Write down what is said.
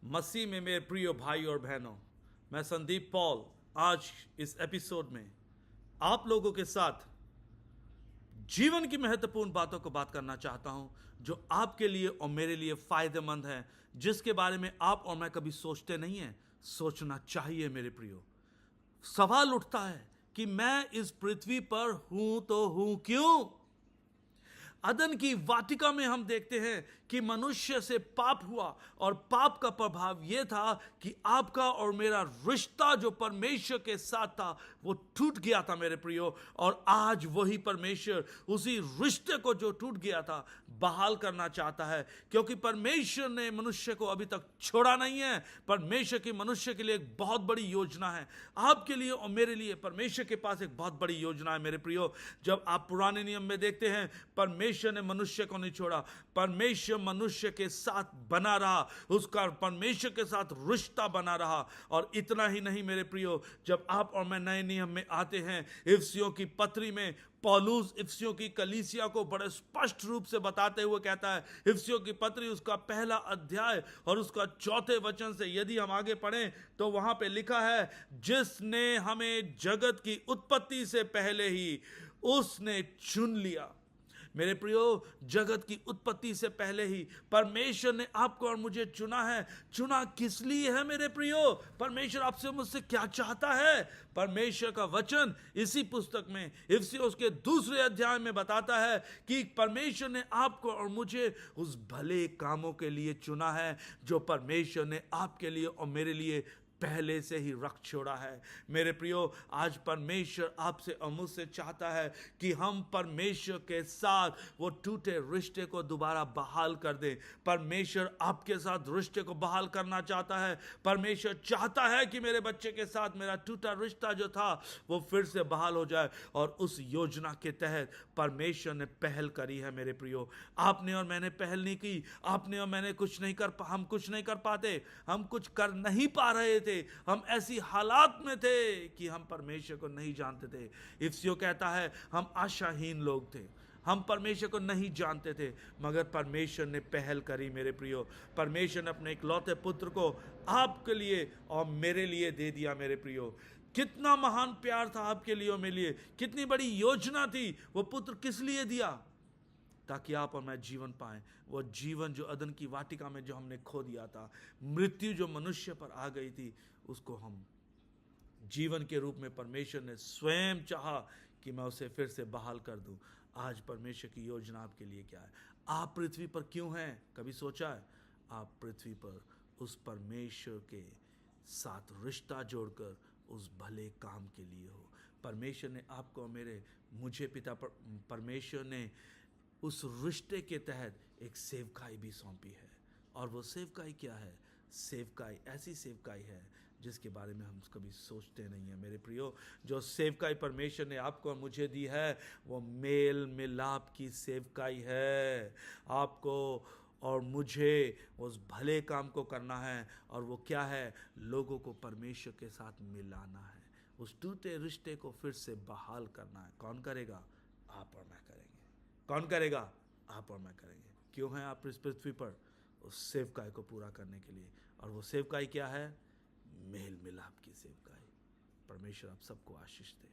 मसीह में मेरे प्रिय भाई और बहनों, मैं संदीप पॉल आज इस एपिसोड में आप लोगों के साथ जीवन की महत्वपूर्ण बातों को बात करना चाहता हूं जो आपके लिए और मेरे लिए फायदेमंद है, जिसके बारे में आप और मैं कभी सोचते नहीं हैं। सोचना चाहिए मेरे प्रियो। सवाल उठता है कि मैं इस पृथ्वी पर हूं तो हूं क्यों? अदन की वाटिका में हम देखते हैं कि मनुष्य से पाप हुआ और पाप का प्रभाव यह था कि आपका और मेरा रिश्ता जो परमेश्वर के साथ था वो टूट गया था मेरे प्रियो। और आज वही परमेश्वर उसी रिश्ते को जो टूट गया था बहाल करना चाहता है, क्योंकि परमेश्वर ने मनुष्य को अभी तक छोड़ा नहीं है। परमेश्वर की मनुष्य के लिए एक बहुत बड़ी योजना है, आपके लिए और मेरे लिए परमेश्वर के पास एक बहुत बड़ी योजना है मेरे प्रियो। जब आप पुराने नियम में देखते हैं, परमेश्वर ने मनुष्य को नहीं छोड़ा, परमेश्वर मनुष्य के साथ बना रहा, उसका परमेश्वर के साथ रिश्ता बना रहा। और इतना ही नहीं मेरे प्रियो, जब आप और मैं नए नियम में आते हैं, इफिसियों की पत्री में पौलुस इफिसियों की कलीसिया को बड़े स्पष्ट रूप से बताते हुए कहता है, इफिसियों की पत्री उसका पहला अध्याय और उसका चौथे वचन से यदि हम आगे पढ़ें तो वहां पे लिखा है, जिसने हमें जगत की उत्पत्ति से पहले ही उसने चुन लिया। मेरे प्रियो, जगत की उत्पत्ति से पहले ही परमेश्वर ने आपको और मुझे चुना है। चुना किस लिए है मेरे प्रियो? परमेश्वर आपसे मुझसे क्या चाहता है? परमेश्वर का वचन इसी पुस्तक में इफिसियों के दूसरे अध्याय में बताता है कि परमेश्वर ने आपको और मुझे उस भले कामों के लिए चुना है जो परमेश्वर ने आपके लिए और मेरे लिए पहले से ही रख छोड़ा है। मेरे प्रियो, आज परमेश्वर आपसे और मुझसे चाहता है कि हम परमेश्वर के साथ वो टूटे रिश्ते को दोबारा बहाल कर दें। परमेश्वर आपके साथ रिश्ते को बहाल करना चाहता है। परमेश्वर चाहता है कि मेरे बच्चे के साथ मेरा टूटा रिश्ता जो था वो फिर से बहाल हो जाए, और उस योजना के तहत परमेश्वर ने पहल करी है मेरे प्रियो। आपने और मैंने पहल नहीं की, आपने और मैंने हम कुछ नहीं कर पाते, हम कुछ कर नहीं पा रहे थे। हम ऐसी हालात में थे कि हम परमेश्वर को नहीं जानते थे। इफिसियों कहता है, हम आशाहीन लोग थे, हम परमेश्वर को नहीं जानते थे, मगर परमेश्वर ने पहल करी मेरे प्रियो। परमेश्वर ने अपने इकलौते पुत्र को आपके लिए और मेरे लिए दे दिया मेरे प्रियो। कितना महान प्यार था आपके लिए और मेरे लिए, कितनी बड़ी योजना थी। वो पुत्र किस लिए दिया? ताकि आप और मैं जीवन पाएं, वो जीवन जो अदन की वाटिका में जो हमने खो दिया था, मृत्यु जो मनुष्य पर आ गई थी, उसको हम जीवन के रूप में परमेश्वर ने स्वयं चाहा कि मैं उसे फिर से बहाल कर दूं। आज परमेश्वर की योजना आपके लिए क्या है? आप पृथ्वी पर क्यों हैं? कभी सोचा है? आप पृथ्वी पर उस परमेश्वर के साथ रिश्ता जोड़कर उस भले काम के लिए हो। परमेश्वर ने आपको और मुझे पिता परमेश्वर ने उस रिश्ते के तहत एक सेवकाई भी सौंपी है। और वो सेवकाई क्या है? सेवकाई ऐसी सेवकाई है जिसके बारे में हम कभी सोचते नहीं हैं मेरे प्रियो। जो सेवकाई परमेश्वर ने आपको और मुझे दी है वो मेल मिलाप की सेवकाई है। आपको और मुझे उस भले काम को करना है, और वो क्या है? लोगों को परमेश्वर के साथ मिलाना है, उस टूटे रिश्ते को फिर से बहाल करना है। कौन करेगा? आप और मैं करेंगे। कौन करेगा? आप और मैं करेंगे। क्यों है आप इस पृथ्वी पर? उस सेवकाई को पूरा करने के लिए। और वो सेवकाई क्या है? मेल मिलाप की सेवकाई। परमेश्वर आप सबको आशीष दे।